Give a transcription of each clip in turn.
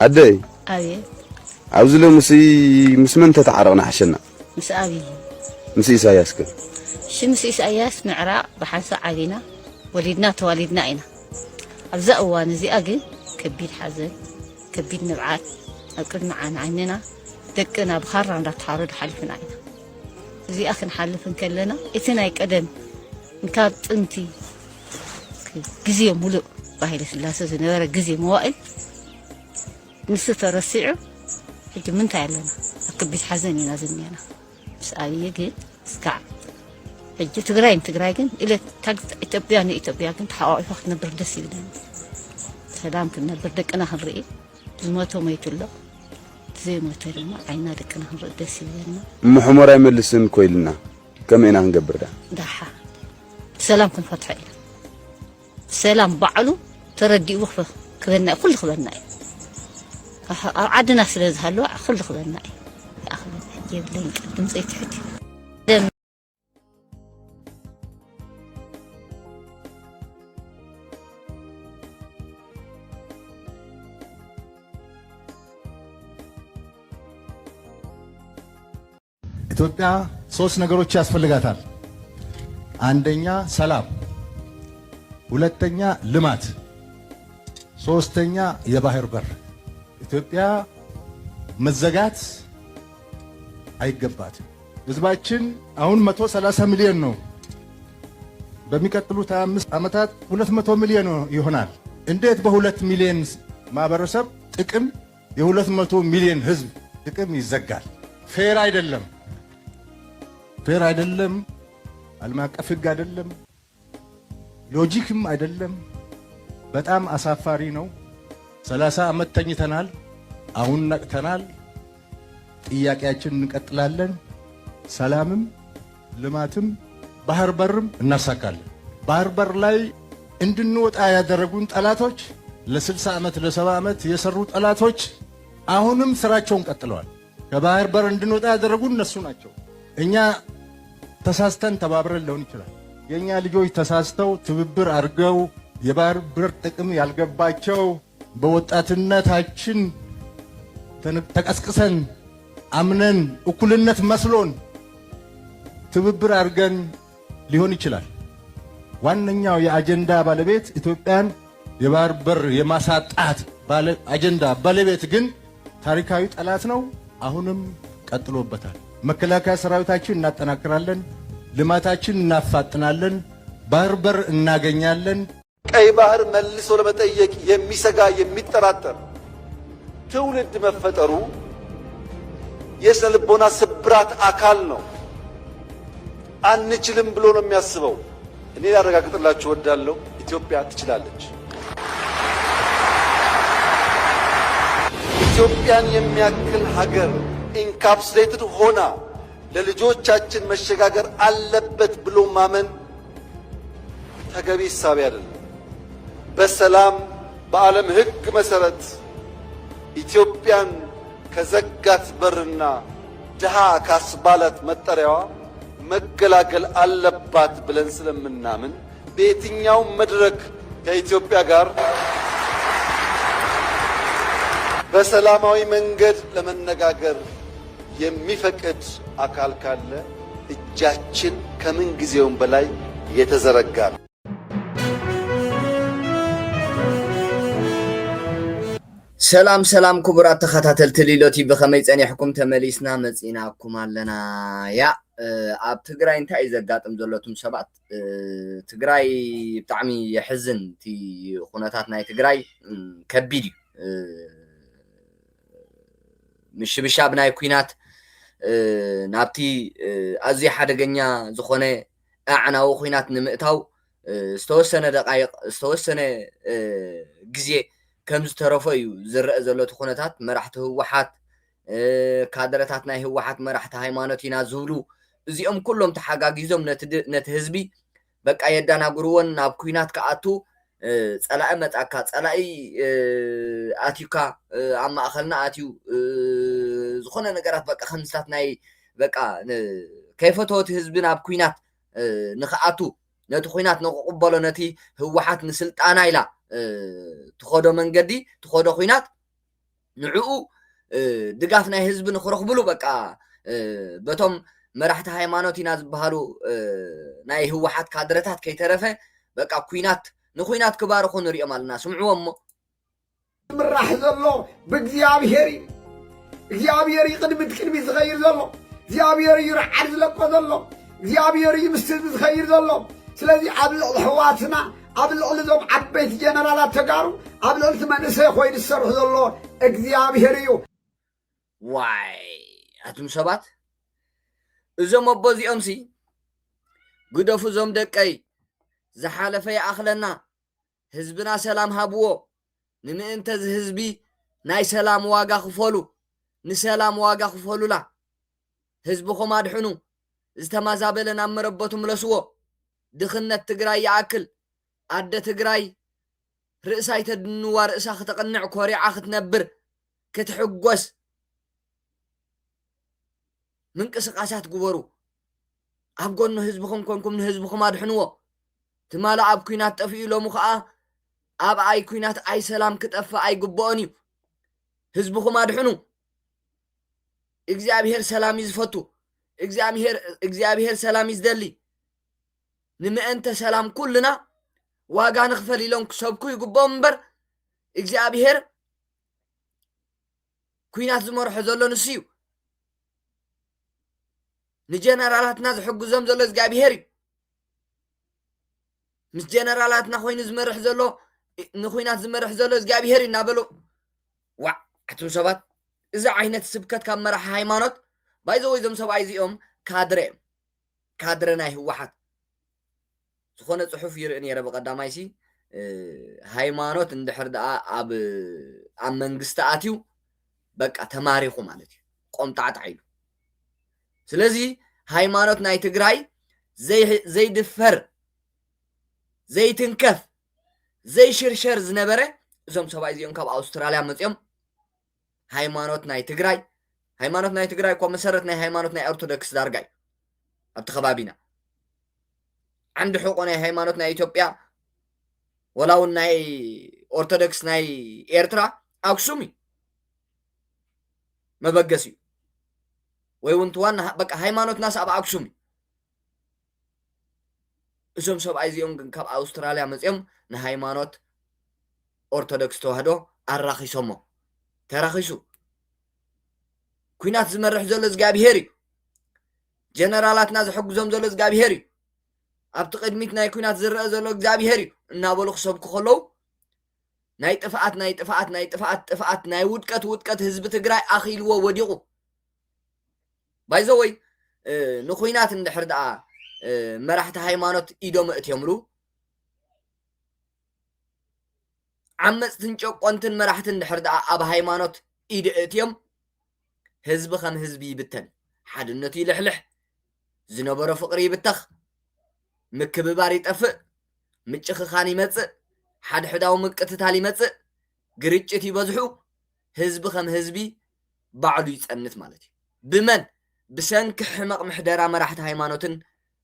أدي أبي عاوز له مسمن تتعرقنا حشنا مس أبي مس إساياس كده مس إساياس معراء بحنسا علينا ولدنا توالدنا إنا أبزأ ونزي أجي كبير حزن كبير نبعات أكل معنا عننا دكنا بخار عند تحارد حلفنا إنا زي أخن حلفن كلنا إتنا يقدم نكاد أنتي جزية ملوء باهي لسلاسة زنورة جزية موائل نسيت رسيعه هيك من تعلنا أكبيت حزني نازلني أنا بس أبي يجي سكع هيك تقراين إلى تقت إثيوبيا كنت حقائق وقت نبردس يدنا سلام كنا بردك أنا هنرئي الموتو ما يتلا زي ما ترى عينا دك أنا هنردس يدنا محمر يملسن كويلنا كم إنا هنقبر ده دحا سلام كن فتحي سلام بعلو تردي وقفه كلنا كل خبرنا عدنا سلز هلو كل خبرنا يا أخي جيب لي قدم زي تحتي ኢትዮጵያ ሶስት ነገሮች ያስፈልጋታል። አንደኛ ሰላም፣ ሁለተኛ ልማት፣ ሶስተኛ የባህር በር። ኢትዮጵያ መዘጋት አይገባትም። ህዝባችን አሁን 130 ሚሊዮን ነው። በሚቀጥሉት 25 ዓመታት 200 ሚሊዮን ይሆናል። እንዴት በ2 ሚሊዮን ማህበረሰብ ጥቅም የ200 ሚሊዮን ህዝብ ጥቅም ይዘጋል? ፌር አይደለም። ፌር አይደለም። ዓለም አቀፍ ህግ አይደለም። ሎጂክም አይደለም። በጣም አሳፋሪ ነው። 30 ዓመት ተኝተናል። አሁን ነቅተናል። ጥያቄያችንን እንቀጥላለን። ሰላምም ልማትም ባህር በርም እናሳካለን። ባህር በር ላይ እንድንወጣ ያደረጉን ጠላቶች ለ60 ዓመት ለ70 ዓመት የሰሩ ጠላቶች አሁንም ስራቸውን ቀጥለዋል። ከባህር በር እንድንወጣ ያደረጉን እነሱ ናቸው። እኛ ተሳስተን ተባብረን ሊሆን ይችላል። የኛ ልጆች ተሳስተው ትብብር አድርገው የባህር በር ጥቅም ያልገባቸው በወጣትነታችን ተቀስቅሰን አምነን እኩልነት መስሎን ትብብር አድርገን ሊሆን ይችላል። ዋነኛው የአጀንዳ ባለቤት ኢትዮጵያን የባህር በር የማሳጣት አጀንዳ ባለቤት ግን ታሪካዊ ጠላት ነው። አሁንም ቀጥሎበታል። መከላከያ ሰራዊታችን እናጠናክራለን፣ ልማታችን እናፋጥናለን፣ ባህር በር እናገኛለን። ቀይ ባህር መልሶ ለመጠየቅ የሚሰጋ የሚጠራጠር ትውልድ መፈጠሩ የስነ ልቦና ስብራት አካል ነው። አንችልም ብሎ ነው የሚያስበው። እኔ ላረጋግጥላችሁ እወዳለሁ፣ ኢትዮጵያ ትችላለች። ኢትዮጵያን የሚያክል ሀገር ኢንካፕሱሌትድ ሆና ለልጆቻችን መሸጋገር አለበት ብሎ ማመን ተገቢ ሐሳብ አይደለም። በሰላም በዓለም ሕግ መሰረት ኢትዮጵያን ከዘጋት በርና ድሃ ካስባላት መጠሪያዋ መገላገል አለባት ብለን ስለምናምን በየትኛውም መድረክ ከኢትዮጵያ ጋር በሰላማዊ መንገድ ለመነጋገር የሚፈቅድ አካል ካለ እጃችን ከምን ጊዜውም በላይ የተዘረጋ ነው። ሰላም ክቡራት ተኸታተልቲ ሊሎቲ ብኸመይ ጸኒሕኩም ተመሊስና መጺናኩም ኣለና ያ ኣብ ትግራይ እንታይ ዘጋጥም ዘሎቱም ሰባት ትግራይ ብጣዕሚ የሕዝን እቲ ኩነታት ናይ ትግራይ ከቢድ እዩ ምሽብሻብ ናይ ኩናት ናብቲ ኣዝዩ ሓደገኛ ዝኾነ ኣዕናዊ ኩናት ንምእታው ዝተወሰነ ደቃይቕ ዝተወሰነ ግዜ ከም ዝተረፈ እዩ ዝረአ ዘሎ እቲ ኩነታት መራሕቲ ህወሓት ካድረታት ናይ ህወሓት መራሕቲ ሃይማኖት ኢና ዝብሉ እዚኦም ኩሎም ተሓጋጊዞም ነቲ ህዝቢ በቃ የዳናግርዎን ናብ ኩናት ከኣቱ ጸላኢ መጻካ ጸላኢ ኣትዩካ ኣብ ማእኸልና ኣትዩ ዝኾነ ነገራት በቃ ከምስታት ናይ በቃ ከይፈተወት ህዝቢ ናብ ኩናት ንኽኣቱ ነቲ ኩናት ንኽቕበሎ ነቲ ህወሓት ንስልጣና ኢላ ትኸዶ መንገዲ ትኸዶ ኩናት نعو دقاف ناي حزب نخرخبلو بقى بتوم مراحت هايمانوتي ناز بهالو ناي هوحات كادرتات كيترفه بقى كوينات نخوينات كبار خون ريو مالنا سمعوا امو مراح زلو بእግዚአብሔር እግዚአብሔር ይቅድምት ቅድሚ ዝኸይር ዘሎ እግዚአብሔር ይርዓድ ዝለቆ ዘሎ እግዚአብሔር ይምስል ዝኸይር ዘሎ ስለዚ ኣብ ልዕሊ ሕዋትና ኣብ ልዕሊ ዞም ዓበይቲ ጀነራላት ተጋሩ ኣብ ልዕሊ መንእሰይ ኮይኑ ዝሰርሑ ዘሎ እግዚአብሔር እዩ ዋይ ኣቱም ሰባት እዞም ኣቦ እዚኦም ሲ ግደፉ ዞም ደቀይ ዝሓለፈ ይኣኽለና ህዝብና ሰላም ሃብዎ ንምእንተ ዝህዝቢ ናይ ሰላም ዋጋ ክፈሉ ንሰላም ዋጋ ክፈሉላ ህዝብኹም ኣድሕኑ ዝተማዛበለ ናብ መረበቱ ምለስዎ ድኽነት ትግራይ ይኣክል ኣደ ትግራይ ርእሳይ ተድንዋ ርእሳ ክትቕንዕ ኮሪዓ ክትነብር ክትሕጎስ ምንቅስቃሳት ግበሩ ኣብ ጎኑ ህዝብኹም ኮንኩም ንህዝብኹም ኣድሕንዎ ትማላ ኣብ ኩናት ጠፊኡ ኢሎሙ ከዓ ኣብ ኣይ ኩናት ኣይ ሰላም ክጠፍእ ኣይግብኦን እዩ ህዝብኹም ኣድሕኑ እግዚአብሔር ሰላም ይዝፈቱ እግዚአብሔር ሰላም ይዝደሊ ንምእንተ ሰላም ኩልና ዋጋ ንኽፈል ኢሎም ክሰብኩ ይግብኦም እምበር እግዚአብሔር ኩናት ዝመርሖ ዘሎ ንሱ እዩ ንጀነራላትና ዝሕግዞም ዘሎ እግዚአብሔር እዩ ምስ ጀነራላትና ኮይኑ ዝመርሕ ዘሎ ንኩናት ዝመርሕ ዘሎ እግዚአብሔር እዩ እናበሉ ዋ ኣቱም ሰባት እዚ ዓይነት ስብከት ካብ መራሒ ሃይማኖት ባይዘወይ ዞም ሰብኣይ እዚኦም ካድረ ናይ ህወሓት ዝኾነ ፅሑፍ ይርኢ ነይረ ብቐዳማይ ሲ ሃይማኖት እንድሕር ደኣ ኣብ መንግስቲ ኣትዩ በቃ ተማሪኹ ማለት እዩ ቆምጣዕጣ ኢሉ ስለዚ ሃይማኖት ናይ ትግራይ ዘይድፈር ዘይትንከፍ ዘይሽርሸር ዝነበረ እዞም ሰብኣይ እዚኦም ካብ ኣውስትራልያ መፅኦም ሃይማኖት ናይ ትግራይ እኳ መሰረት ናይ ሃይማኖት ናይ ኦርቶዶክስ ዳርጋ እዩ ኣብቲ ከባቢና ዓንዲ ሕቆ ናይ ሃይማኖት ናይ ኢትዮጵያ ወላ እውን ናይ ኦርቶዶክስ ናይ ኤርትራ ኣክሱም እዩ መበገስ እዩ ወይ እውን ትዋና በቃ ሃይማኖት ናስ ኣብ ኣክሱም እዩ እዞም ሰብኣይ እዚኦም ግን ካብ ኣውስትራልያ መፅኦም ንሃይማኖት ኦርቶዶክስ ተዋህዶ ኣራኺሶሞ ተራኺሱ ኩናት ዝመርሕ ዘሎ እግዚአብሔር እዩ ጀነራላትና ዝሕግዞም ዘሎ እግዚአብሔር እዩ ኣብቲ ቅድሚት ናይ ኩናት ዝረአ ዘሎ እግዚአብሔር እዩ እናበሉ ክሰብኩ ከለዉ ናይ ጥፍኣት ናይ ውድቀት ህዝቢ ትግራይ ኣኺልዎ ወዲቑ ባይዘወይ ንኩናት እንድሕር ደኣ መራሕቲ ሃይማኖት ኢዶም እትዮምሉ ዓመፅትን ጨቆንትን መራሕቲ እንድሕር ደኣ ኣብ ሃይማኖት ኢድ እትዮም ህዝቢ ከም ህዝቢ ይብተን ሓድነቱ ይልሕልሕ ዝነበሮ ፍቅሪ ይብተኽ ምክብባር ይጠፍእ ምጭኽኻን ይመፅእ ሓድሕዳዊ ምቅትታል ይመፅእ ግርጭት ይበዝሑ ህዝቢ ከም ህዝቢ ባዕሉ ይፀንት ማለት እዩ ብመን ብሰንኪ ሕመቕ ምሕደራ መራሕቲ ሃይማኖትን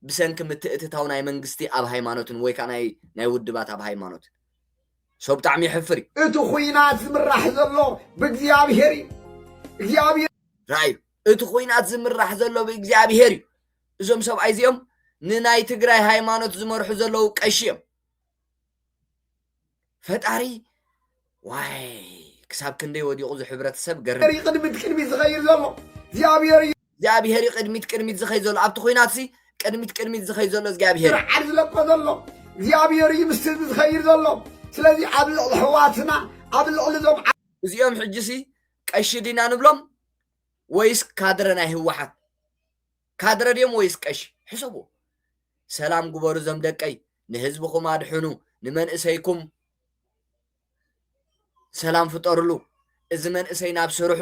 ብሰንኪ ምትእትታው ናይ መንግስቲ ኣብ ሃይማኖትን ወይ ከዓ ናይ ውድባት ኣብ ሃይማኖትን ሰው ብጣዕሚ ይሕፍር እዩ እቲ ኩናት ዝምራሕ ዘሎ ብእግዚአብሔር እዩ እግዚአብሔር ራእዩ እቲ ኩናት ዝምራሕ ዘሎ ብእግዚአብሔር እዩ እዞም ሰብኣይ እዚኦም ንናይ ትግራይ ሃይማኖት ዝመርሑ ዘለዉ ቀሺ እዮም ፈጣሪ ዋይ ክሳብ ክንደይ ወዲቑ ዝሕብረተሰብ ገርም ቅድሚት ዝኸይር ዘሎ እግዚአብሔር ቅድሚት ዝኸይድ ዘሎ ኣብቲ ኩናት ሲ ቅድሚት ዝኸይድ ዘሎ እግዚአብሔር ዓድ ዝለቆ ዘሎ እግዚአብሔር እዩ ምስ ህዝቢ ዝኸይር ዘሎ ስለዚ ኣብ ልዕሊ ሕዋትና ኣብ ልዕሊ ዞም እዚኦም ሕጂ ሲ ቀሺ ዲና ንብሎም ወይስ ካድረ ናይ ህወሓት ካድረ ድዮም ወይስ ቀሺ ሕሰብዎ ሰላም ግበሩ ዞም ደቀይ ንህዝብኹም ኣድሕኑ ንመንእሰይኩም ሰላም ፍጠርሉ እዚ መንእሰይ ናብ ስርሑ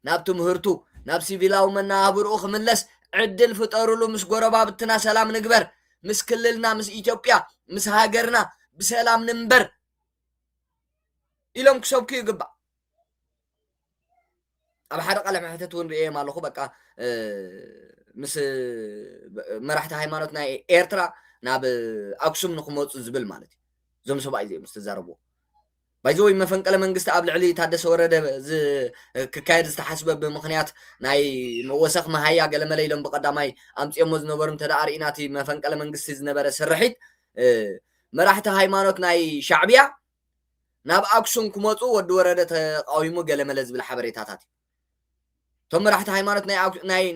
ናብ ትምህርቱ ናብ ሲቪላዊ መነባብርኡ ክምለስ ዕድል ፍጠርሉ ምስ ጎረባብትና ሰላም ንግበር ምስ ክልልና ምስ ኢትዮጵያ ምስ ሃገርና ብሰላም ንንበር ኢሎም ክሰብኩ ይግባእ ኣብ ሓደ ቃል ሕተት እውን ርአዮም ኣለኹ በቃ ምስ መራሕቲ ሃይማኖት ናይ ኤርትራ ናብ ኣክሱም ንክመፁ ዝብል ማለት እዩ እዞም ሰብኣይ እዚኦም ዝተዛረብዎ بايزوي مفنقله منግስት ኣብ ልዕሊ ታደሰ ወረደ ክካየድ ዝተሓስበ ብምኽንያት ናይ መወሰኽ መሃያ ገለመለ ኢሎም ብቀዳማይ ኣምጽዮሞ ዝነበሩ ተዳኣሪናቲ መፈንቀለ መንግስቲ ዝነበረ ስርሒት መራሕቲ ሃይማኖት ናይ ሻዕብያ ናብ ኣክሱም ክመጹ ወዲ ወረደ ተቃዊሙ ገለመለ ዝብል ሓበሬታታት ቶም መራሕቲ ሃይማኖት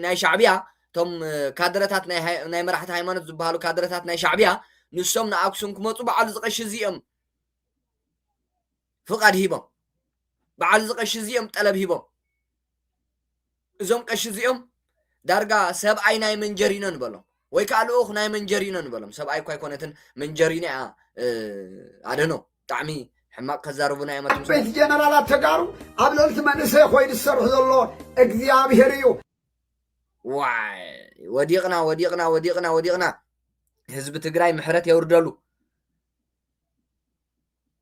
ናይ ሻዕብያ ቶም ካድረታት ናይ መራሕቲ ሃይማኖት ዝበሃሉ ካድረታት ናይ ሻዕብያ ንሶም ንኣክሱም ክመጹ በዓል ዝቀሽ እዚኦም فقد هيبم بعد زقش زيهم طلب هيبم ازم قش زيهم دارغا سبعي ناي منجرينن بلم ወይ ካልኡ ናይ መንጀሪነን በለም ሰብኣይ እኳ ኣይኮነትን መንጀሪና አደኖ ጣዕሚ ሕማቅ ከዛርቡና የመቱም ቤት ጀነራላት ተጋሩ ኣብ ልዕልቲ መንእሰይ ኮይኑ ዝሰርሑ ዘሎ እግዚአብሔር እዩ ዋይ ወዲቕና ህዝቢ ትግራይ ምሕረት የውርደሉ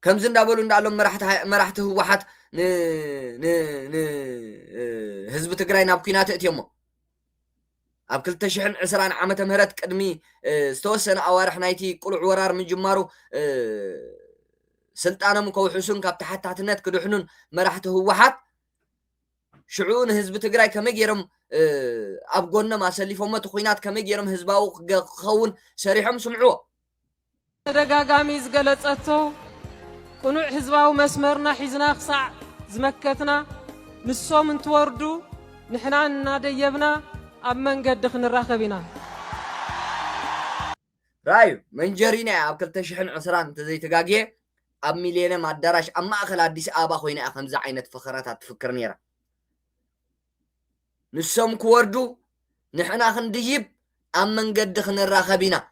كم زند أبولو ندعلم مرحته واحد ن حزب تجري نابكينات اتيمو أبكل تشحن عسران عامة مهرت قدمي استوسن أوارح نايتي كل عورار من جمارو سلطانه مكو حسن كاب تحت النت كدحنون مرحته واحد شعون حزب تجري كم يجرم أبقولنا ما سلفوا ما تخوينات كم يجرم حزباو خون سريحهم سمعوه تدغاغامي زغلصتو قنوع حزباو مسمرنا حزنا خصع زمكتنا نسوم نتوردو نحنا ناديبنا اب منقد خنراخبينا رايو منجرينا اب كلتشحن عسران تزي تغاغي اب مليون مادراش اما اخل اديس ابا خوينا خمس عينت فخرات تفكر نيرا نسوم كوردو نحنا خنديب اب منقد خنراخبينا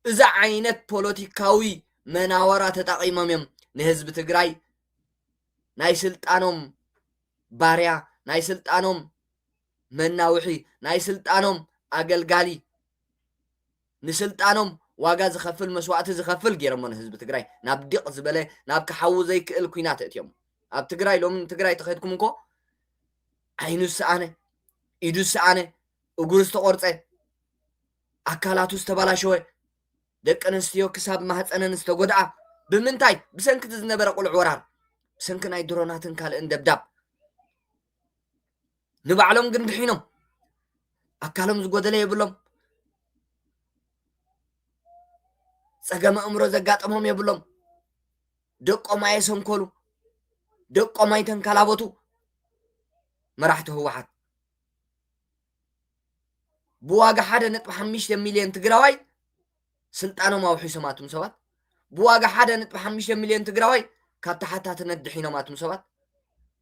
اذا عينت بوليتيكاوي مناورا تتقيمم نحزب تግራይ ናይ ስልጣኖም ባርያ ናይ ስልጣኖም መናውሒ ናይ ስልጣኖም አገልጋሊ ንስልጣኖም ዋጋ ዝኸፍል መስዋዕቲ ዝኸፍል ገይሮም ህዝብ ትግራይ ናብ ዲቅ ዝበለ ናብ ከሓው ዘይክእል ኩናት እትዮም ኣብ ትግራይ ሎም ትግራይ ተኸድኩም እንኮ ዓይኑ ሰኣነ ኢዱ ሰኣነ እግሩ ዝተቆርፀ ኣካላቱ ዝተባላሸወ ደቂ ኣንስትዮ ክሳብ ማህፀነን ዝተጎድዓ ብምንታይ ብሰንኪ ዝነበረ ቁልዕ ወራር ብሰንኪ ናይ ድሮናትን ካልእን ደብዳብ ንባዕሎም ግን ድሒኖም ኣካሎም ዝጎደለ የብሎም ፀገም ኣእምሮ ዘጋጠሞም የብሎም ደቆም ኣየሰንኮሉ ደቆም ኣይተንከላበቱ መራሕቲ ህወሓት ብዋጋ 1.5 ሚልዮን ትግራዋይ سلطانهم او حسماتهم سوات بواقع حدا نطبح 5 مليون تقراوي كاب تحتات ندحينوماتهم سوات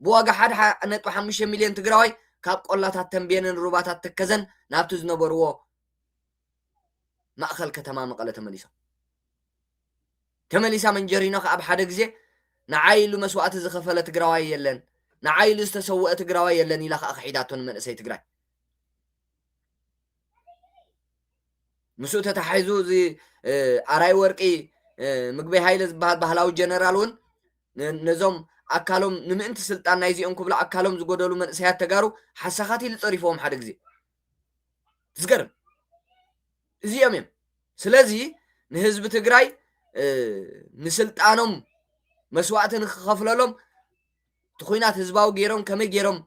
بواقع حدا نطبح 5 مليون تقراوي كاب قلاتات تنبين الروباتات تكزن نابتو زنبرو مأخل كتما مقالة تمليسا من جرينو اب حدا غزي نعايلو مسوات زخفله تقراوي يلن نعايلو استسوء تقراوي يلن الى اخحيداتون من اسي تقراي مسوت تحيزو زي አራይ ወርቂ ምግበ ሃይለ ዝበሃል ባህላዊ ጀነራልን ነዞም አካሎም ንምእንቲ ስልጣን ናይ ዚኦም ክብላ አካሎም ዝጎደሉ መንእሰያት ተጋሩ ሓሳኻት ይልጽሪፎም ሓደ ግዜ ዝገርም እዚኦም እዮም ስለዚ ንህዝቢ ትግራይ ንስልጣኖም መስዋዕትን ክኸፍለሎም ትኹይናት ህዝባዊ ገይሮም ከመይ ገይሮም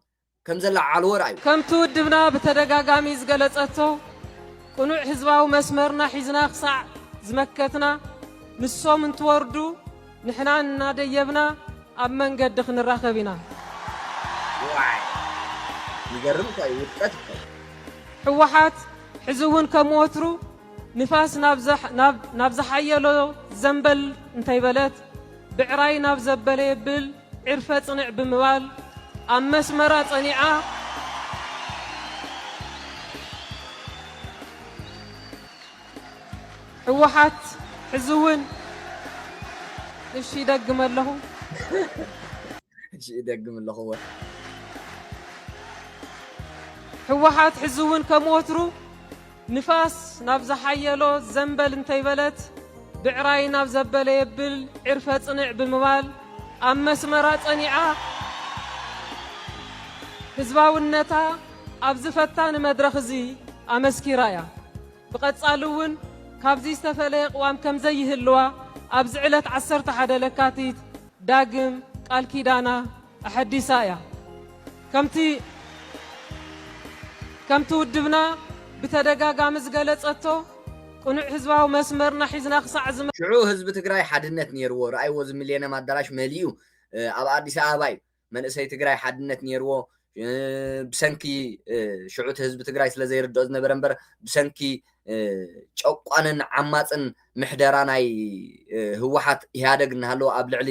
ከም ዘለዓልዎ ራእዩ ከም ትውድብና በተደጋጋሚ ዝገለጸቶ قنوع حزباو مسمرنا حزنا خصع زمكتنا نسوم نتوردو نحنا ناديبنا اب منقد خنراخبينا يقرم كاي وقتك حوحات حزون كموترو نفاس نابزح حيلو زنبل انتي بلت بعراي نابزبل يبل عرفة صنع بموال ام مسمرات صنيعه حوحات حزون ايش يدقم له ايش يدقم له هو حوحات حزون كموترو نفاس نابز حيلو زنبل انتي بلت بعراي نابزبل يبل عرفة صنع بموال ام مسمرات صنيعه حزباونتا ابز فتان مدرخ زي امسكي رايا بقصالون ካብዚ ዝተፈለየ ቅዋም ከም ዘይህልዋ ኣብ ዝዕለት 11 ለካቲት ዳግም ቃል ኪዳና ኣሐዲሳ እያ ከምቲ ውድብና ብተደጋጋሚ ዝገለጸቶ ቁኑዕ ህዝባዊ መስመርና ሒዝና ክሳዕ ሽዑ ህዝቢ ትግራይ ሓድነት ነይርዎ ረኣይዎ ሚልዮንም ኣዳራሽ መሊኡ ኣብ ኣዲስ ኣበባ መንእሰይ ትግራይ ሓድነት ነይርዎ ብሰንኪ ሽዑት ህዝቢ ትግራይ ስለ ዘይርድኦ ዝነበረ እምበር ብሰንኪ ጨቋንን ዓማፅን ምሕደራ ናይ ህወሓት ኢህአደግ እናሃለዎ ኣብ ልዕሊ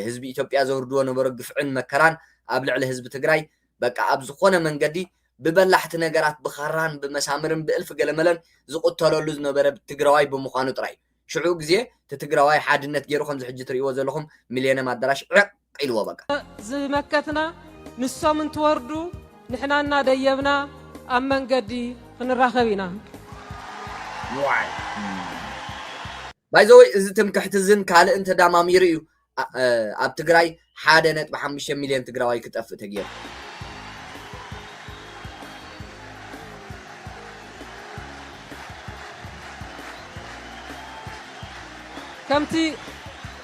ህዝቢ ኢትዮጵያ ዘውርድዎ ነበረ ግፍዕን መከራን ኣብ ልዕሊ ህዝቢ ትግራይ በቃ ኣብ ዝኾነ መንገዲ ብበላሕቲ ነገራት ብኻራን ብመሳምርን ብእልፍ ገለመለን ዝቁተለሉ ዝነበረ ትግራዋይ ብምዃኑ ጥራይ ሽዑ ግዜ ትግራዋይ ሓድነት ገይሩ ከም ዝሕጂ ትርእይዎ ዘለኹም ሚልዮንም ኣዳራሽ ዕቅ ኢልዎ በቃ ዝመከትና ንሶም እንትወርዱ ንሕና እናደየብና ኣብ መንገዲ ክንራኸብ ኢና ባይዘወይ እዚ ትምክሕቲ ዝን ካልእ እንተዳማሚሩ እዩ ኣብ ትግራይ 1.5 ሚልዮን ትግራዋይ ክጠፍእ ተገይሩ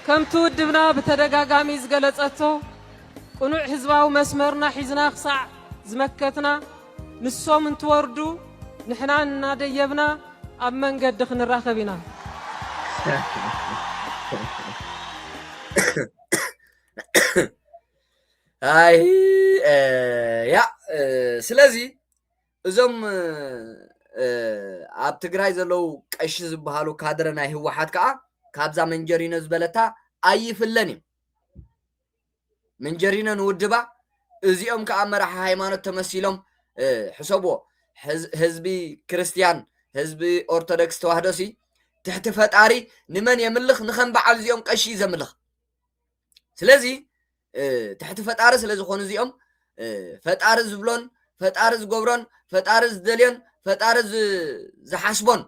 ከምቲ ውድብና ብተደጋጋሚ ዝገለጸቶ ቁኑዕ ህዝባዊ መስመርና ሒዝና ክሳዕ ዝመከትና ንሶም እንትወርዱ ንሕና እናደየብና ኣብ መንገዲ ክንራኸብ ኢና ኣይ ያ ስለዚ እዞም ኣብ ትግራይ ዘለው ቀሺ ዝበሃሉ ካድረ ናይ ህወሓት ከዓ ካብዛ መንጀሪኖ ዝበለታ ኣይፍለን እዩ መንጀሪኖ ንውድባ እዚኦም ከዓ መራሒ ሃይማኖት ተመሲሎም ሕሰብዎ ህዝቢ ክርስቲያን ህዝቢ ኦርቶዶክስ ተዋህዶሲ ትሕቲ ፈጣሪ ንመን የምልኽ ንኸም በዓል እዚኦም ቀሺ ዘምልኽ ስለዚ ትሕቲ ፈጣሪ ስለ ዝኾኑ እዚኦም ፈጣሪ ዝብሎን ፈጣሪ ዝገብሮን ፈጣሪ ዝደልዮን ፈጣሪ ዝሓስቦን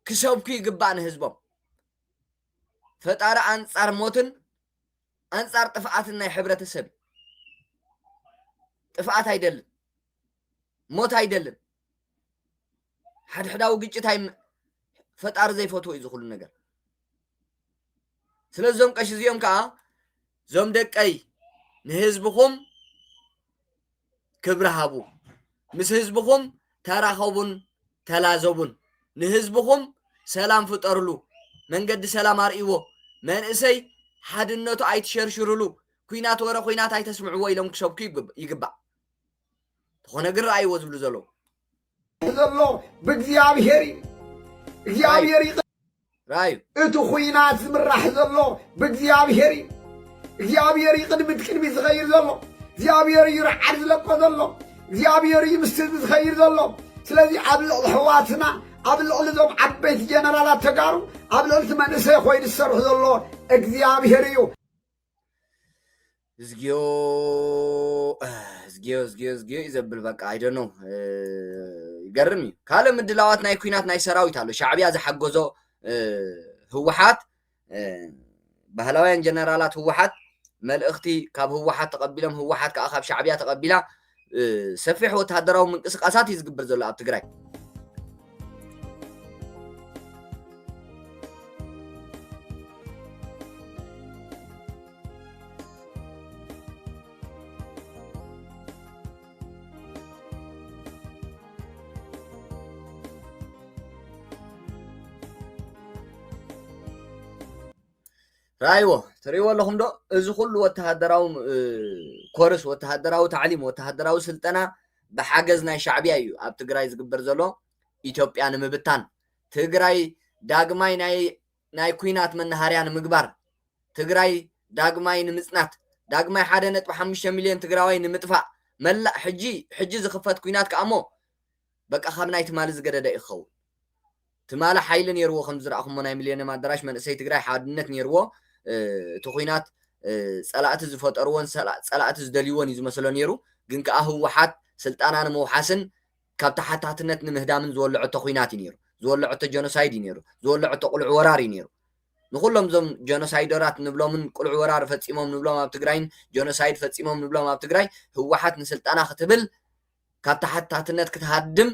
ክሰብኩ ይግባእ ንህዝቦም ፈጣሪ ኣንጻር ሞትን ኣንጻር ጥፍኣትን ናይ ሕብረተሰብ ጥፍኣት ኣይደልን ሞት አይደለም حدحዳው ግጭት አይ ፈጣሪ ዘይፈትዎ እዩ ዝኹሉ ነገር ስለዚኦም ቀሽ እዚኦም ከዓ ዞም ደቀይ ንህዝብኹም ክብሪ ሃቡ ምስ ህዝብኹም ተራኸቡን ተላዘቡን ንህዝብኹም ሰላም ፍጠርሉ መንገዲ ሰላም አርእይዎ መንእሰይ ሓድነቱ ኣይትሸርሽሩሉ ኩናት ወረ ኩናት ኣይተስምዕዎ ኢሎም ክሰብኩ ይግባእ ተኾነ ግን ረኣይዎ ዝብሉ ዘሎ ዘሎ ብእግዚአብሔር እግዚአብሔር ራዩ እቱ ኩናት ዝምራሕ ዘሎ ብእግዚአብሔር እግዚአብሔር ቅድሚት ቅድሚት ዝኸይር ዘሎ እግዚአብሔር ይርዓድ ዝለቆ ዘሎ እግዚአብሔር ምስል ዝኸይር ዘሎ ስለዚ ኣብ ልዕሊ ሕዋትና ኣብ ልዕሊ ዞም ዓበይቲ ጀነራላት ተጋሩ ኣብ ልዕሊ መንእሰይ ኮይኑ ዝሰርሑ ዘሎ እግዚአብሔር እዩ ዝጊዮ ይዘብል በቃ I don't know ይገርም እዩ ካለ ምድላዋት ናይ ኩናት ናይ ሰራዊት አሎ ሻዕቢያ ዝሓገዞ ህወሓት ባህላውያን ጀነራላት ህወሓት መልእኽቲ ካብ ህወሓት ተቀቢሎም ህወሓት ከዓ ካብ ሻዕቢያ ተቀቢላ ሰፊሕ ወተሃደራዊ ምንቅስቃሳት ይዝግበር ዘሎ ኣብ ትግራይ رايوه تريوا لهم دو ازخل وتهدراو كورس وتهدراو تعليم وتهدراو سلطنا بحاجز ناي شعبيه ايو اب تግራይ ዝግበር ዘሎ ኢትዮጵያ ንምብታን ትግራይ ዳግማይ ናይ ኩናት መናሃርያ ንምግባር ትግራይ ዳግማይ ንምጽናት ዳግማይ 1.5 ሚልዮን ትግራዋይ ንምጥፋእ መላእ ሕጂ ዝኽፈት ኩናት ከአሞ በቃ ካብ ናይ ትማል ዝገደደ ይኸው ትማል ሓይል ነይርዎ ከም ዝራእኹም ናይ ሚልዮን ማድራሽ መንእሰይ ትግራይ ሓድነት ነይርዎ ተኹይናት ጸላእት ዝፈጠርዎን ጸላእት ዝደልይዎን ይዝመስሎ ነይሩ ግን ከዓ ህወሓት ስልጣናን መውሓስን ካብ ተሓታትነት ንምህዳምን ዝወልዖ ተኹይናት ነይሩ ዝወልዖ ጀኖሳይድ ነይሩ ዝወልዖ ቁልዕ ወራሪ ነይሩ ንኹሎም ዞም ጀኖሳይደራት ንብሎምን ቁልዕ ወራር ፈጺሞም ንብሎም ኣብ ትግራይን ጀኖሳይድ ፈጺሞም ንብሎም ኣብ ትግራይ ህወሓት ንስልጣና ክትብል ካብ ተሓታትነት ክትሃድም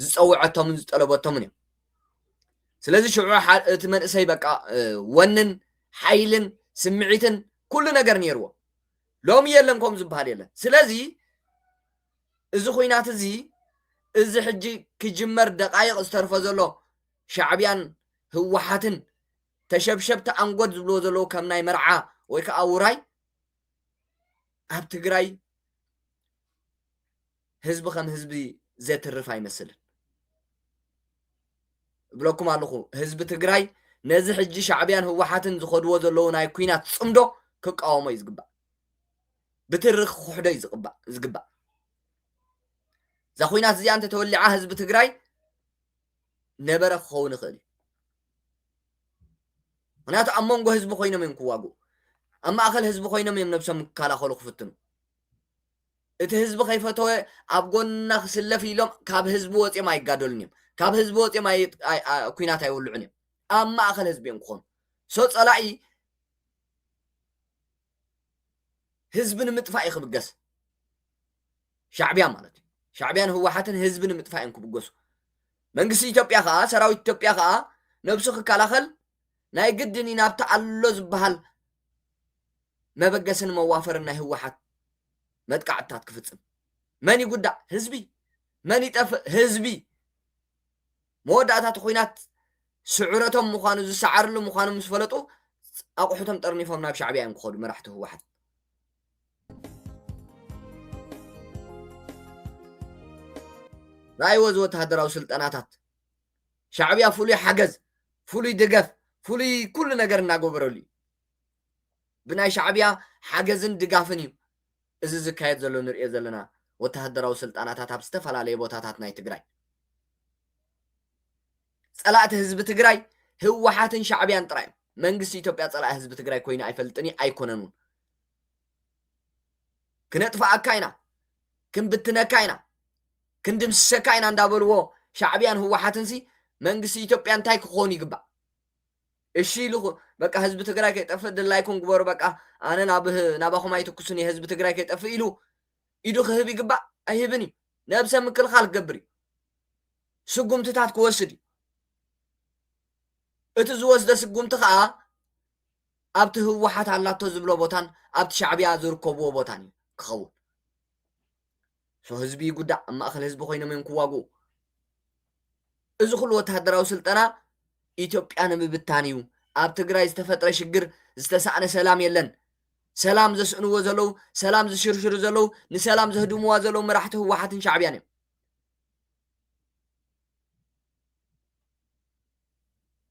ዝፀውዐቶምን ዝጠለበቶምን እዮም ስለዚ ሽዑ እቲ መንእሰይ በቃ ወንን ሓይልን ስምዒትን ኩሉ ነገር ነይርዎ ሎሚ የለን ከም ዝበሃል የለን ስለዚ እዚ ኩናት እዚ ሕጂ ክጅመር ደቃይቕ ዝተርፈ ዘሎ ሻዕብያን ህወሓትን ተሸብሸብቲ አንጎድ ዝብልዎ ዘለዎ ከም ናይ መርዓ ወይ ከዓ ውራይ ኣብ ትግራይ ህዝቢ ከም ህዝቢ ዘትርፍ ኣይመስልን ብለኩም ኣለኹ ህዝቢ ትግራይ ነዚ ሕጂ ሻዕብያን ህወሓትን ዝኸድዎ ዘለዉ ናይ ኩናት ጽምዶ ክቃወሞ እዩ ዝግባእ ብትርኽ ኩሕዶ እዩ ዝግባእ እዛ ኩናት እዚኣ እንተተወሊዓ ህዝቢ ትግራይ ነበረ ክኸውን ይኽእል እዩ ምክንያቱ ኣብ መንጎ ህዝቢ ኮይኖም እዮም ክዋግኡ ኣብ ማእኸል ህዝቢ ኮይኖም እዮም ነብሶም ክከላኸሉ ክፍትኑ እቲ ህዝቢ ከይፈተወ ኣብ ጎንና ክስለፍ ኢሎም ካብ ህዝቢ ወፂኦም ኣይጋደሉን እዮም ካብ ህዝቢ ወፂኦም ኩናት ኣይውልዑን እዮም ኣብ ማእኸል ህዝቢ እዮም ክኾኑ ሶ ፀላኢ ህዝቢ ንምጥፋእ እዩ ክብገስ ሻዕብያ ማለት እዩ ሻዕብያን ህወሓትን ህዝቢ ንምጥፋእ እዮም ክብገሱ መንግስቲ ኢትዮጵያ ከዓ ሰራዊት ኢትዮጵያ ከዓ ነብሱ ክከላኸል ናይ ግድን ናብቲ ኣሎ ዝበሃል መበገስን መዋፈርን ናይ ህወሓት መጥቃዕትታት ክፍፅም መን ይጉዳእ ህዝቢ መን ይጠፍእ ህዝቢ መወዳእታት ኩናት ስዑረቶም ምዃኑ ዝሰዓርሉ ምዃኑ ምስ ፈለጡ ኣቑሑቶም ጠርኒፎም ናብ ሻዕብያ እዮም ክኸዱ መራሕቲ ህወሓት رأي وزوت هدراو سلطناتات شعبيا فولي حجز فولي دقف فولي كل نجار ناقوبرولي بناي شعبيا حجزن دقافني إذا زكاية زلون رئي زلنا وتهدراو سلطناتات بستفال عليه بوتاتات ناي تقراي صلاة حزب تقراي هو حاتن شعبيان تراي منقسي توبيا صلاة حزب تقراي كوينة أي فلتني أي كوننون كنتفع كاينة كن بتنا كاينة كندم سكاين عند أبوه شعبيان هو حاتنسي منقسي إثيوبيان تاي كخون يقبع الشيء له بقى حزب تقراي كيتفد الله يكون قبر بقى أنا نابه ما يتكسني حزب تقراي كيتفيلو يدو خهب يقبع أيهبني نابسا من كل خالق قبري سقوم تتعد كوسدي اتزوز ده سقوم تخا أبت هو حات على تزبلو بوتان أبت شعبي أزور كوبو بوتاني كخون شو حزبي يقول أما أخل حزب خوينا من كواجو إذا كل وتهدروا سلطنة إثيوبيا أنا ببتانيو أب تجرا استفترة شجر استسعنا سلام يلن سلام زسنو وزلو سلام زشرشر زلو نسلام زهدوم وزلو مرحته واحد شعبياني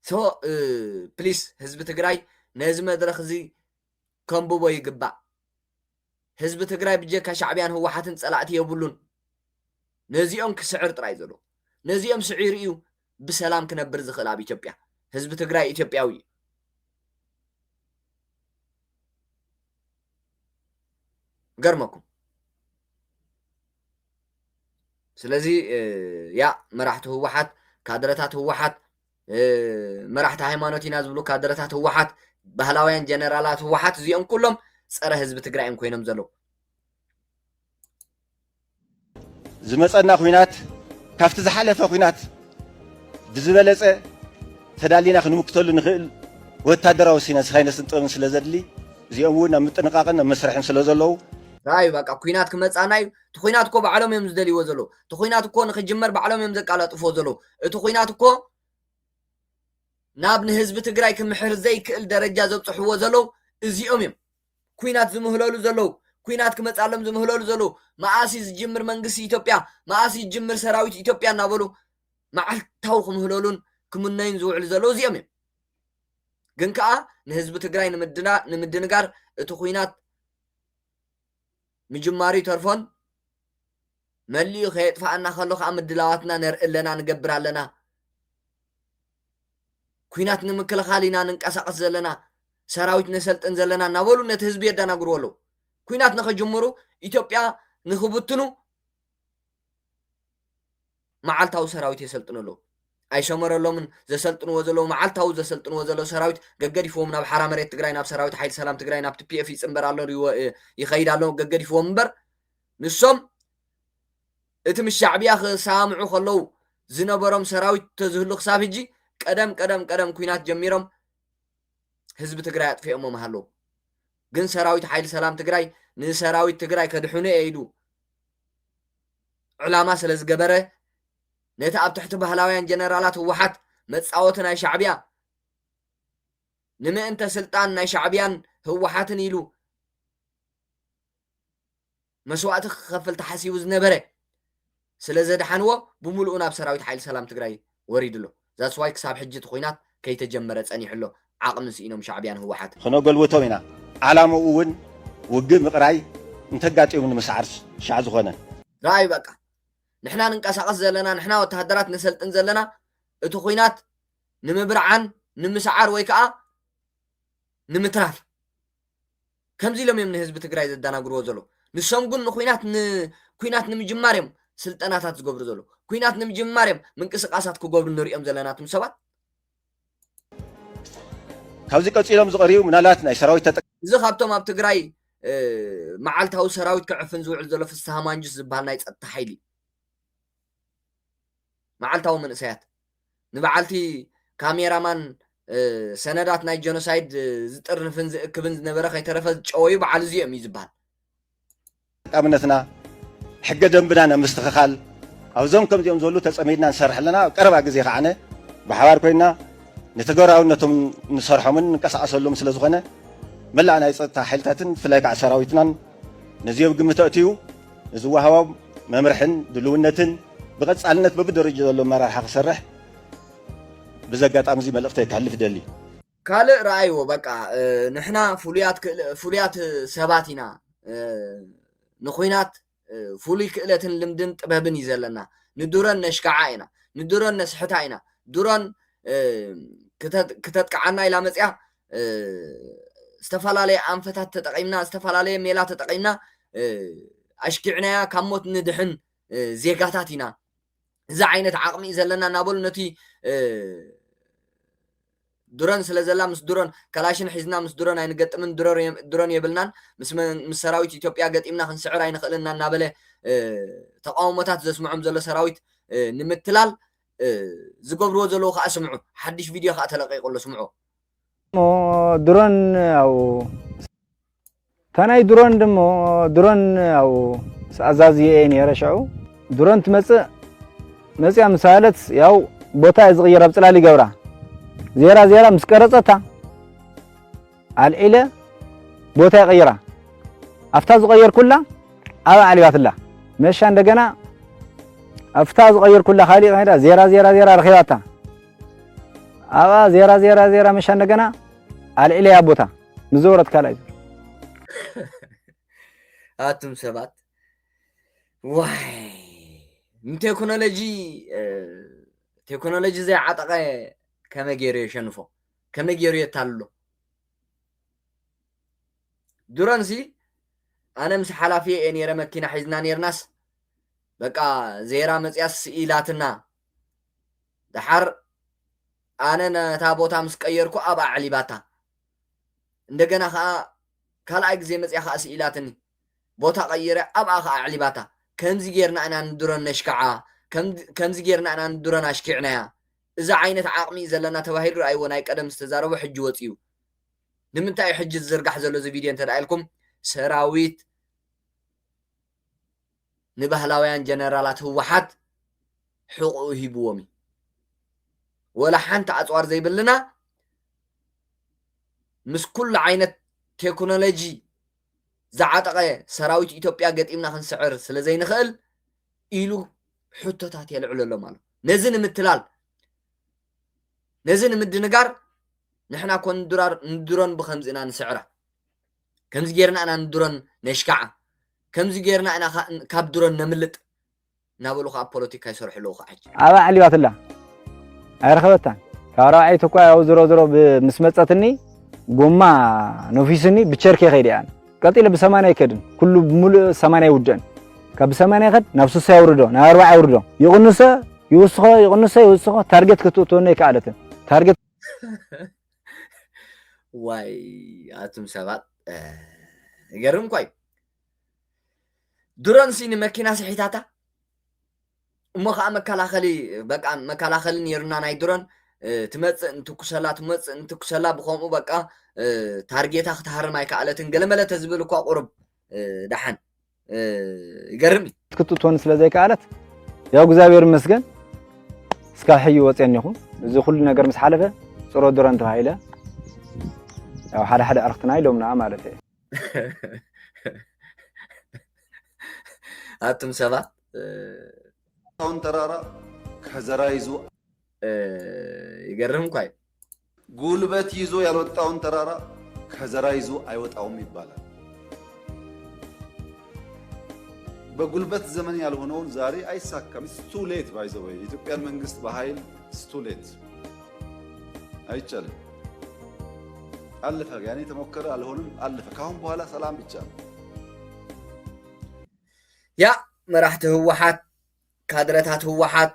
سو بليس حزب تجراي نازم درخزي كمبو يقبع حزب تقراي بجيكا شعبيان هو حاتن صلاعتي يبلون نزيهم كسعر طراي زلو نزيهم سعير ايو بسلام كنبر زخل اب إثيوبيا حزب تقراي إثيوبياوي قرمكم سلازي يا مرحت هو حات كادرتات هو حات مرحت هايمانوتي نازبلو كادرتات هو حات بهلاوين جنرالات هو حات زيهم كلهم صار حزب تقراي ام كوينم زلو زمصنا خوينات كافت زحلفه خوينات بزبلص تدالينا خنمكتل نخل وتادراو سينس خاينس انطم سلازدلي زيونا متنقاقنا مسرحن سلازلو راي بقى خوينات كمصاناي تخوينات كو بعلم يم زدلي وزلو تخوينات كو نخجمر بعلم يم زقالطفو زلو تخوينات كو نابن حزب تقراي كمحر زي كل درجه زبطحو زلو ازيوم ኩናት ዝምህለሉ ዘለው ኩናት ክመጻለም ዝምህለሉ ዘለው ማዓሲ ዝጅምር መንግስቲ ኢትዮጵያ ማዓሲ ዝጅምር ሰራዊት ኢትዮጵያ እናበሉ ማዓልታው ክምህለሉን ክምነይን ዝውዕል ዘለው እዚኦም ግን ከዓ ንህዝቢ ትግራይ ንምድንጋር እቲ ኩናት ምጅማሪ ተርፎን መሊኡ ከየጥፋእና ከሎ ከዓ ምድላዋትና ነርኢ ኣለና ንገብር ኣለና ኩናት ንምክልኻል ኢና ንንቀሳቀስ ዘለና ሰራዊት ነሰልጥን ዘለና እናበሉ ነቲ ህዝቢ የዳናግሩሉ ኩናት ንኸጅምሩ ኢትዮጵያ ንኽብትኑ ማዓልታው ሰራዊት የሰልጥኑሉ ኣይሸመረሎምን ዘሰልጥንዎ ዘለው ማዓልታው ዘሰልጥንዎ ዘለው ሰራዊት ገገዲፎም ናብ ሓራ መሬት ትግራይ ናብ ሰራዊት ሓይሊ ሰላም ትግራይ ናብ ቲፒኤፍ ይፅምበር ኣሎ ይኸይድ ኣሎ ገገዲፎም እምበር ንሶም እቲ ምስ ሻዕብያ ክሳምዑ ከለው ዝነበሮም ሰራዊት ተዝህሉ ክሳብ ሕጂ ቀደም ኩናት ጀሚሮም ህዝቢ ትግራይ አጥፊኦሞም ሃለው ግን ሰራዊት ሓይሊ ሰላም ትግራይ ንሰራዊት ትግራይ ከድሕኑ ኢሉ ዕላማ ስለ ዝገበረ ነቲ ኣብ ትሕቲ ባህላውያን ጀነራላት ህወሓት መጻወቲ ናይ ሻዕብያ ንምእንተ ስልጣን ናይ ሻዕብያን ህወሓትን ኢሉ መስዋዕቲ ክኸፍል ተሓሲቡ ዝነበረ ስለ ዘድሓንዎ ብምሉኡ ናብ ሰራዊት ሓይሊ ሰላም ትግራይ ወሪድሎ ዛስ ዋይ ክሳብ ሕጂ እቲ ኩናት ከይተጀመረ ጸኒሕሎ ዓቕሚ ስኢኖም ሻዕብያን ህወሓት ክነገልብቶም ኢና ዓላምኡ እውን ውግእ ምቕራይ እንተጋጢሙ ንምስዓር ሻዕ ዝኾነ ረኣዩ በቃ ንሕና ንንቀሳቐስ ዘለና ንሕና ወተሃደራት ንሰልጥን ዘለና እቲ ኩናት ንምብርዓን ንምስዓር ወይ ከዓ ንምትራፍ ከምዚ ኢሎም እዮም ንህዝቢ ትግራይ ዘዳናግርዎ ዘሎ ንሶም ግን ኩናት ንምጅማር እዮም ስልጠናታት ዝገብሩ ዘሎ ኩናት ንምጅማር እዮም ምንቅስቃሳት ክገብሩ ንሪኦም ዘለና እቶም ሰባት ካብዚ ቀፂሎም ዝቐርዩ ምናልባት ናይ ሰራዊት እዚ ካብቶም ኣብ ትግራይ መዓልታዊ ሰራዊት ክዕፍን ዝውዕል ዘሎ ፍስሓ ማንጁስ ዝበሃል ናይ ፀጥታ ሓይሊ መዓልታዊ መንእሰያት ንበዓልቲ ካሜራማን ሰነዳት ናይ ጀኖሳይድ ዝጥርንፍን ዝእክብን ዝነበረ ከይተረፈ ዝጨወዩ በዓል እዚኦም እዩ ዝበሃል ጠቃምነትና ሕገ ደንብና ንምስትኽኻል ኣብዞም ከምዚኦም ዘሉ ተፀሚድና ንሰርሕ ኣለና ቀረባ ግዜ ከዓነ ብሓባር ኮይና ንተግባራውነቶም ንሰርሖምን ንቀሳቀሰሎም ስለ ዝኾነ መላእ ናይ ፀጥታ ሓይልታትን ብፍላይ ከዓ ሰራዊትናን ነዚኦም ግምት ኣእትዩ ዝወሃቦም መምርሕን ድልውነትን ብቐፃልነት በብደረጃ ዘሎ መራርሓ ክሰርሕ ብዘጋጣሚ እዚ መልእኽቲ ከሕልፍ ይደሊ ካልእ ረኣይዎ በቃ ንሕና ፍሉያት ሰባት ኢና ንኩናት ፍሉይ ክእለትን ልምድን ጥበብን እዩ ዘለና ንዱሮን ነሽካዓ ኢና ንዱሮን ነስሕታ ኢና ዱሮን ክተጥቅዓና ኢላ መፅያ ዝተፈላለየ ኣንፈታት ተጠቂምና ዝተፈላለየ ሜላ ተጠቂምና ኣሽኪዕናያ ካብ ሞት ንድሕን ዜጋታት ኢና እዚ ዓይነት ዓቕሚ እዩ ዘለና እናበሉ ነቲ ዱሮን ስለ ዘላ ምስ ዱሮን ከላሽን ሒዝና ምስ ዱሮን ኣይንገጥምን ዱሮን የብልናን ምስ ሰራዊት ኢትዮጵያ ገጢምና ክንስዕር ኣይንኽእልና እናበለ ተቃውሞታት ዘስምዖም ዘሎ ሰራዊት ንምትላል ዝገብርዎ ዘለዉ ከዓ ስምዑ ሓድሽ ቪድዮ ከዓ ተለቂቁሎ ስምዑ ድሮን ያው ታናይ ድሮን ደሞ ድሮን ያው ኣዛዝየ ነይረ ሽዑ ድሮን ትመጽእ መጽያ ምሳለት ያው ቦታ ዝቕየር ኣብ ጽላል ይገብራ ዜራ ምስ ቀረጸታ አልዒለ ቦታ ይቀይራ አፍታ ዝቀየር ኩላ አባ ዓሊባትላ መሻ እንደገና አፍታ ዝቀየር ኩላ ካሊ ሄዳ ዜራ ረኺባታ አባ ዜራ መሻ እንደገና አልዒለ ያ ቦታ ምዝወረት ካላይ አቱም ሰባት ዋይ ቴክኖሎጂ ዘይ ዓጠቀ ከመጌሩ የሸንፎ ከመጌሩ የታልሎ ዱረንሲ አነ ምስ ሓላፊ ነረ መኪና ሒዝና ነርናስ በቃ ዜራ መጽያስ ኢላትና ድሓር አነ ነታ ቦታ ምስ ቀየርኩ አብ ዓሊባታ እንደገና ከዓ ካልኣይ ግዜ መጽያ ከዓ ኢላትኒ ቦታ ቀይረ አብ ዓሊባታ ከምዚ ጌርና ኢና ንዱረን ነሽከዓ ከምዚ ጌርና ኢና ንዱረን አሽኪዕናያ እዛ ዓይነት ዓቕሚ ዘለና ተባሂሉ ረኣይዎ ናይ ቀደም ዝተዛረቡ ሕጂ ወፅዩ ንምንታይ ሕጂ ዝዝርጋሕ ዘሎ እዚ ቪድዮ እንተዳኢልኩም ሰራዊት ንባህላውያን ጀነራላት ህወሓት ሕቁ ሂብዎም ወላ ሓንቲ ኣፅዋር ዘይብልና ምስ ኩሉ ዓይነት ቴክኖሎጂ ዝዓጠቐ ሰራዊት ኢትዮጵያ ገጢምና ክንስዕር ስለ ዘይንኽእል ኢሉ ሕቶታት የልዕለሎ ማለት ነዚ ንምትላል ነዚ ንምድንጋር ንሕና ኮን ንዱሮን ብከምዚና ንስዕራ ከምዚ ጌርና ኢና ንዱሮን ነሽካዓ ከምዚ ጌርና ኢና ካብ ዱሮን ነምልጥ እናበሉ ከዓ ፖለቲካ ይሰርሑ ኣለዉ ከዓ ኣባ ዓሊባትላ ኣይረኸበታ ካብ ረብዓይቲ እኳ ያው ዝሮ ምስ መፀትኒ ጎማ ነፊስኒ ብቸርኬ ከይደ እያ ቀጢለ ብ80 ይከድን ኩሉ ብሙሉእ 80 ይውድእን ካብ ብ80 ይኸድ ናብ 60 ይውርዶ ናብ 40 ይውርዶ ይውስኾ ታርጌት ክትእትወነ ይከኣለትን ታርጌት ዋይ ኣቱም ሰባት ይገርም ኳይ ዱረንሲ ንመኪና ስሒታታ እሞ ከዓ መከላኸሊ በቃ መከላኸሊ ነርና ናይ ድሮን ትመጽእ እንትኩሰላ ብኸምኡ በቃ ታርጌታ ክትሃርም ኣይከኣለትን ገለመለ ተዝብል እኳ ቁርብ ዳሓን ይገርም ክትትወን ስለ ዘይከኣለት ያው እግዚአብሔር ይመስገን እስካብ ሕይ ወፅአን ይኹን እዚ ኩሉ ነገር ምስ ሓለፈ ፅሮ ድሮን ተባሂለ ያው ሓደ ሓደ ኣርክትና ኢሎምና ማለት እዩ ኣቱም ሰባት አሁን ተራራ ከዘራ ይዞ ይገርም ኳይ ጉልበት ይዞ ያልወጣውን ተራራ ከዘራ ይዞ አይወጣውም ይባላል። በጉልበት ዘመን ያልሆነውን ዛሬ አይሳካም። ቱ ሌት ባይዘው የኢትዮጵያን መንግስት በኃይል ቱ ሌት አይቻልም። አለፈ። ያኔ ተሞከረ አልሆነም፣ አለፈ። ካሁን በኋላ ሰላም ብቻ ነው። ያ መራሕቲ ህወሓት ካድረታት ህወሓት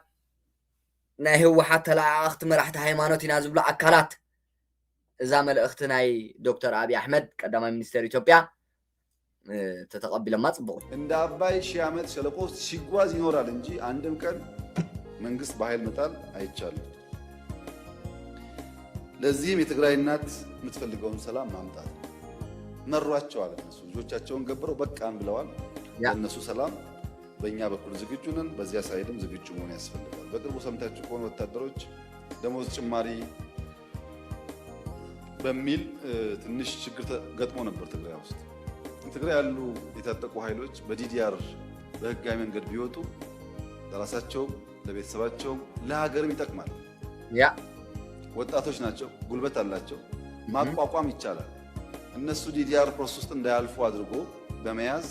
ናይ ህወሓት ተላኣኽቲ መራሕቲ ሃይማኖት ኢና ዝብሉ ኣካላት እዛ መልእኽቲ ናይ ዶክተር አብይ አሕመድ ቀዳማይ ሚኒስትር ኢትዮጵያ ተተቀቢለማ ጽቡቅ እንደ አባይ ሺህ ዓመት ሸለቆ ውስጥ ሲጓዝ ይኖራል እንጂ አንድም ቀን መንግስት በኃይል መጣል አይቻልም። ለዚህም የትግራይ እናት የምትፈልገውን ሰላም ማምጣት መሯቸዋል። እነሱ ልጆቻቸውን ገብረው በቃን ብለዋል። ለእነሱ ሰላም በእኛ በኩል ዝግጁ ነን። በዚያ ሳይድም ዝግጁ መሆን ያስፈልጋል። በቅርቡ ሰምታችሁ ከሆነ ወታደሮች ደሞዝ ጭማሪ በሚል ትንሽ ችግር ገጥሞ ነበር ትግራይ ውስጥ። ትግራይ ያሉ የታጠቁ ኃይሎች በዲዲአር በህጋዊ መንገድ ቢወጡ ለራሳቸውም ለቤተሰባቸውም ለሀገርም ይጠቅማል። ያ ወጣቶች ናቸው፣ ጉልበት አላቸው፣ ማቋቋም ይቻላል። እነሱ ዲዲአር ፕሮሰስ ውስጥ እንዳያልፉ አድርጎ በመያዝ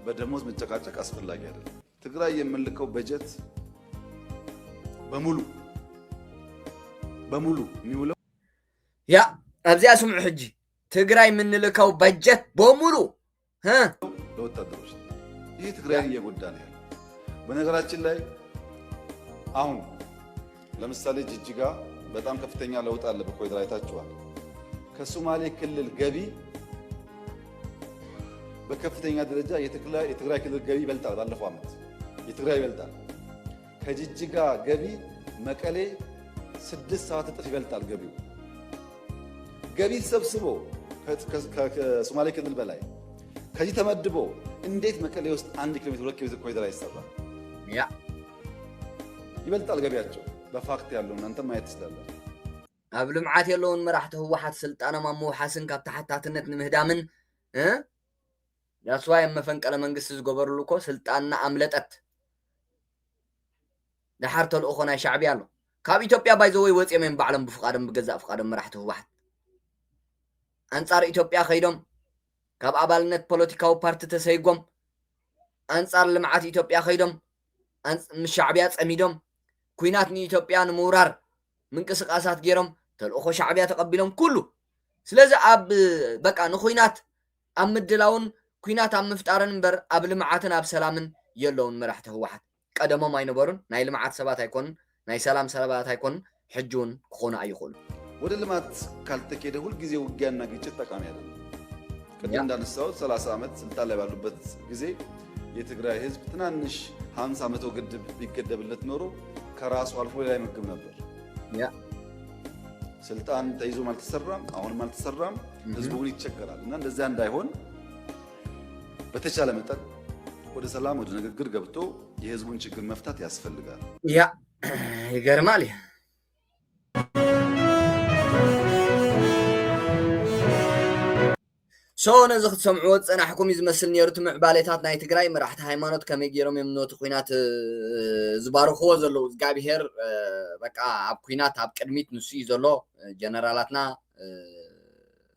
በደሞዝ መጨቃጨቅ አስፈላጊ አይደለም። ትግራይ የምንልከው በጀት በሙሉ የሚውለው ያ አብዚያ ስምዑ ሕጂ ትግራይ የምንልከው በጀት በሙሉ ለወታደሮች ነው። ይህ ትግራይ እየጎዳ ነው ያለው። በነገራችን ላይ አሁን ለምሳሌ ጅጅጋ በጣም ከፍተኛ ለውጥ አለ። በኮሪደር አይታችኋል። ከሶማሌ ክልል ገቢ በከፍተኛ ደረጃ የትግራይ ክልል ገቢ ይበልጣል። ባለፈው ዓመት የትግራይ ይበልጣል። ከጅጅጋ ገቢ መቀሌ 6-7 እጥፍ ይበልጣል ገቢው። ገቢ ተሰብስቦ ከሶማሌ ክልል በላይ ከዚህ ተመድቦ እንዴት መቀሌ ውስጥ 1 ኪሎ ሜትር 2 ኪሎ ሜትር ኮሪደር አይሰራም? ያ ይበልጣል ገቢያቸው። በፋክት ያለው እናንተ ማየት ትችላላችሁ። ኣብ ልምዓት የለውን መራሕቲ ህወሓት ስልጣኖም ምውሓስን ካብ ተሓታትነት ንምህዳምን ያስዋይ መፈንቀለ መንግስት ዝገበርሉ እኮ ስልጣንና ኣምለጠት ድሓር ተልእኾ ናይ ሻዕብያ ኣሎ። ካብ ኢትዮጵያ ባይዘወይ ወፂኦም እዮም ባዕሎም ብፍቃዶም ብገዛእ ፍቃዶም መራሕቲ ህወሓት አንጻር ኢትዮጵያ ከይዶም ካብ ኣባልነት ፖለቲካዊ ፓርቲ ተሰይጎም አንጻር ልምዓት ኢትዮጵያ ከይዶም ምስ ሻዕብያ ፀሚዶም ኩናት ንኢትዮጵያ ንምውራር ምንቅስቃሳት ገይሮም ተልእኾ ሻዕብያ ተቀቢሎም ኩሉ። ስለዚ ኣብ በቃ ንኩናት ኣብ ምድላውን ኩናት ኣብ ምፍጣርን እምበር ኣብ ልምዓትን ኣብ ሰላምን የለውን መራሕቲ ህወሓት። ቀደሞም ኣይነበሩን። ናይ ልምዓት ሰባት ኣይኮኑን፣ ናይ ሰላም ሰባት ኣይኮኑን። ሕጂ እውን ክኾኑ ኣይኽእሉ። ወደ ልማት ካልተኬደ ሁልጊዜ ውጊያና ግጭት ጠቃሚ አይደለም። ቅድም እንዳነሳሁት 30 ዓመት ስልጣን ላይ ባሉበት ጊዜ የትግራይ ህዝብ ትናንሽ 50 መቶ ግድብ ቢገደብለት ኖሮ ከራሱ አልፎ ሌላ ይመግብ ነበር። ስልጣን ተይዞም አልተሰራም፣ አሁንም አልተሰራም። ህዝቡ ግን ይቸገራል እና እንደዛ እንዳይሆን በተቻለ መጠን ወደ ሰላም ወደ ንግግር ገብቶ የህዝቡን ችግር መፍታት ያስፈልጋል። ያ ይገርማል። ነዚ ክትሰምዕዎ ፀናሕኩም እዩ ዝመስል ነይሩ እቲ ምዕባሌታት ናይ ትግራይ መራሕቲ ሃይማኖት ከመይ ገይሮም እዮም ነቲ ኩናት ዝባርኽዎ ዘለዉ። እግዚኣብሄር በቃ ኣብ ኩናት ኣብ ቅድሚት ንሱ እዩ ዘሎ። ጀነራላትና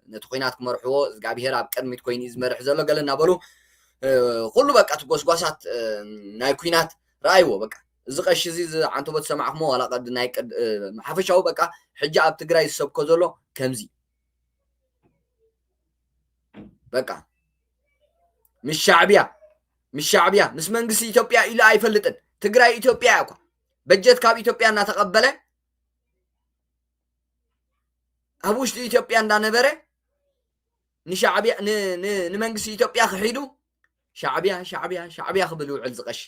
ነቲ ኩናት ክመርሕዎ እግዚኣብሄር ኣብ ቅድሚት ኮይኑ እዩ ዝመርሕ ዘሎ ገለ እናበሉ ኩሉ በቃ እቲ ጎስጓሳት ናይ ኩናት ረኣይዎ። በቃ እዚ ቀሺ እዚ ዝዓንተቦ ተሰማዕኹሞ ዋላ ቀዲ ናይ ሓፈሻዊ በቃ ሕጂ ኣብ ትግራይ ዝሰብኮ ዘሎ ከምዚ በቃ ምስ ሻዕብያ ምስ መንግስቲ ኢትዮጵያ ኢሉ ኣይፈልጥን። ትግራይ ኢትዮጵያ እኳ በጀት ካብ ኢትዮጵያ እናተቀበለ ኣብ ውሽጢ ኢትዮጵያ እንዳነበረ ንሻዕብያ ንመንግስቲ ኢትዮጵያ ክሒዱ ሻዕብያ ክብል ይውዕል ዝቀሺ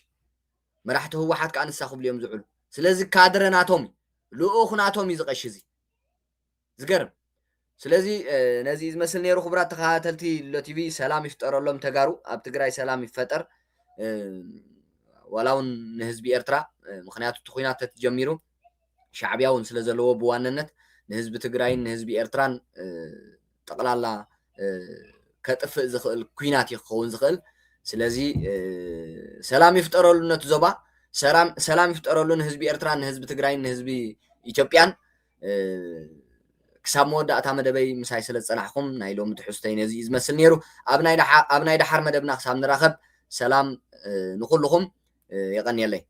መራሕቲ ህወሓት ከዓ ንሳኹም ልዮም ዝውዕሉ ስለዚ ካድረናቶም ልኡኽናቶም እዩ ዝቐሽ እዚ ዝገርም ስለዚ ነዚ ዝመስል ነይሩ ክቡራት ተኸታተልቲ ሎቲቪ ሰላም ይፍጠረሎም ተጋሩ ኣብ ትግራይ ሰላም ይፈጠር ወላ እውን ንህዝቢ ኤርትራ ምክንያቱ እቲ ኩናት ተጀሚሩ ሻዕብያ እውን ስለ ዘለዎ ብዋንነት ንህዝቢ ትግራይን ንህዝቢ ኤርትራን ጠቕላላ ከጥፍእ ዝኽእል ኩናት ይኸውን ዝኽእል ስለዚ ሰላም ይፍጠረሉ ነቲ ዞባ ሰላም ይፍጠረሉ ንህዝቢ ኤርትራን ንህዝቢ ትግራይን ንህዝቢ ኢትዮጵያን ክሳብ መወዳእታ መደበይ ምሳይ ስለ ዝፀናሕኩም ናይ ሎሚ ትሕዝቶይ ነዚ ዝመስል ነይሩ ኣብ ናይ ዳሓር መደብና ክሳብ ንራኸብ ሰላም ንኩልኩም يغني لي